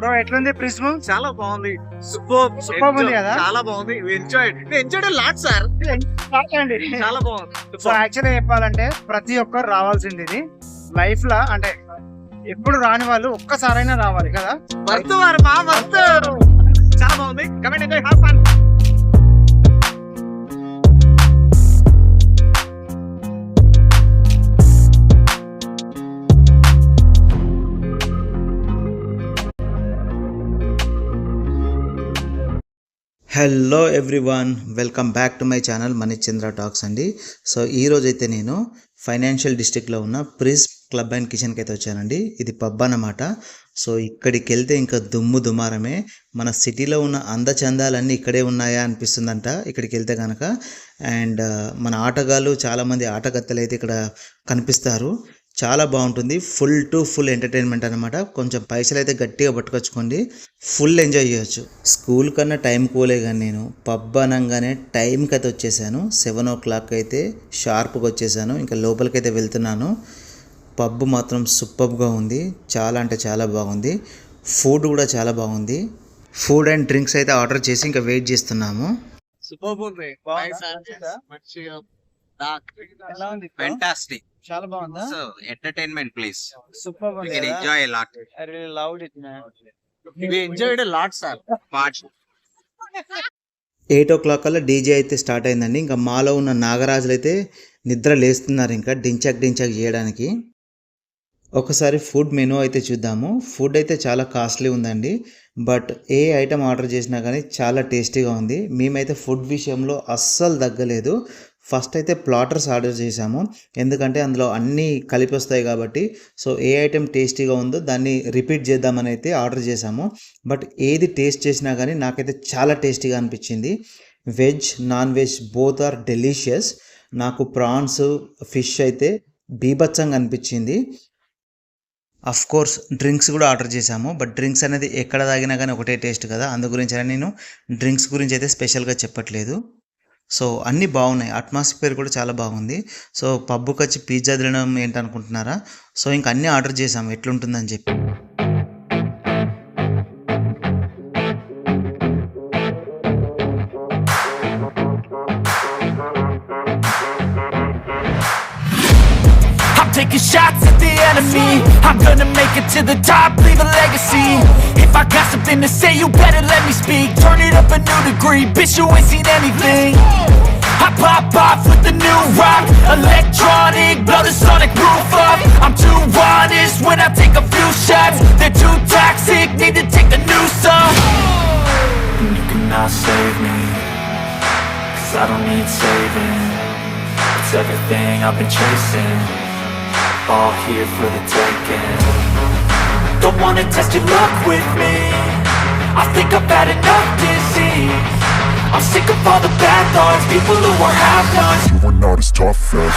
Bro ఎట్లుంది prism? చాలా బాగుంది. సూపర్ సూపర్ ఉంది కదా? చాలా బాగుంది. Enjoyed lot sir. చాలా బాగుంది. సో యాక్చువల్గా చెప్పాలంటే ప్రతి ఒక్కరు రావాల్సింది ఇది లైఫ్ లా. అంటే ఎప్పుడు రాని వాళ్ళు ఒక్కసారైనా రావాలి కదా. Worth Varma worth. చాలా బాగుంది. Comment enjoy have fun. Hello everyone, welcome back to my channel Manichandra talks అండి. సో ఈరోజు అయితే నేను ఫైనాన్షియల్ డిస్ట్రిక్ట్లో ఉన్న ప్రిజ్ క్లబ్ అండ్ కిచెన్కి అయితే వచ్చానండి. ఇది పబ్ అన్నమాట. సో ఇక్కడికి వెళ్తే ఇంకా దుమ్ము దుమారమే. మన సిటీలో ఉన్న అందచందాలన్నీ ఇక్కడే ఉన్నాయా అనిపిస్తుందంట ఇక్కడికి వెళ్తే కనుక. అండ్ మన ఆటగాళ్ళు చాలామంది ఆటగత్తలు అయితే ఇక్కడ కనిపిస్తారు. చాలా బాగుంటుంది. ఫుల్ టు ఫుల్ ఎంటర్టైన్మెంట్ అనమాట. కొంచెం పైసలు అయితే గట్టిగా పట్టుకొచ్చుకోండి, ఫుల్ ఎంజాయ్ చేయొచ్చు. స్కూల్ కన్నా టైం పోలే కానీ నేను పబ్ అనగానే టైంకి అయితే వచ్చేసాను. 7 o'clock అయితే షార్ప్గా వచ్చేసాను. ఇంకా లోపలికైతే వెళ్తున్నాను. పబ్ మాత్రం సూపర్గా ఉంది. చాలా అంటే చాలా బాగుంది. ఫుడ్ కూడా చాలా బాగుంది. ఫుడ్ అండ్ డ్రింక్స్ అయితే ఆర్డర్ చేసి ఇంకా వెయిట్ చేస్తున్నాము. సూపర్ ఉంది. ఎలా ఉంది? ఫెంటాస్టిక్. చాలా బాగుందా? So entertainment please. Super You can enjoy a lot. I really loved it, man. We enjoyed a lot, sir. Part 8 o'clock కల్లా డీజే అయితే స్టార్ట్ అయిందండి. ఇంకా మాలో ఉన్న నాగరాజులు అయితే నిద్ర లేస్తున్నారు ఇంకా డించక్ చేయడానికి. ఒకసారి ఫుడ్ మెనూ అయితే చూద్దాము. ఫుడ్ అయితే చాలా కాస్ట్లీ ఉందండి. బట్ ఏ ఐటమ్ ఆర్డర్ చేసినా కానీ చాలా టేస్టీగా ఉంది. మేమైతే ఫుడ్ విషయంలో అస్సలు తగ్గలేదు. ఫస్ట్ అయితే ప్లాటర్స్ ఆర్డర్ చేసాము, ఎందుకంటే అందులో అన్నీ కలిపి వస్తాయి కాబట్టి. సో ఏ ఐటెం టేస్టీగా ఉందో దాన్ని రిపీట్ చేద్దామని అయితే ఆర్డర్ చేసాము. బట్ ఏది టేస్ట్ చేసినా కానీ నాకైతే చాలా టేస్టీగా అనిపించింది. Veg non veg both are delicious. నాకు ప్రాన్స్ ఫిష్ అయితే బీభత్సంగా అనిపించింది. అఫ్ కోర్స్ డ్రింక్స్ కూడా ఆర్డర్ చేసాము. బట్ డ్రింక్స్ అనేది ఎక్కడ తాగినా కానీ ఒకటే టేస్ట్ కదా, అందు గురించి నేను డ్రింక్స్ గురించి అయితే స్పెషల్గా చెప్పట్లేదు. సో అన్నీ బాగున్నాయి. అట్మాస్ఫియర్ కూడా చాలా బాగుంది. సో పబ్కి వచ్చి పిజ్జా తినడం ఏంటనుకుంటున్నారా? సో ఇంక అన్నీ ఆర్డర్ చేసాము ఎట్లుంటుందని చెప్పి. Taking shots at the enemy. I'm gonna make it to the top, leave a legacy. If I got something to say, you better let me speak. Turn it up a new degree, bitch, you ain't seen anything. I pop off with the new rock, electronic, blow the sonic roof up. I'm too honest when I take a few shots. They're too toxic, need to take a new song. And you cannot save me, 'cause I don't need saving. It's everything I've been chasing, all here for the taking. Don't wanna test your luck with me, I think I've had enough disease. I'm sick of all the bad thoughts, people who are half-nots. You are not as tough as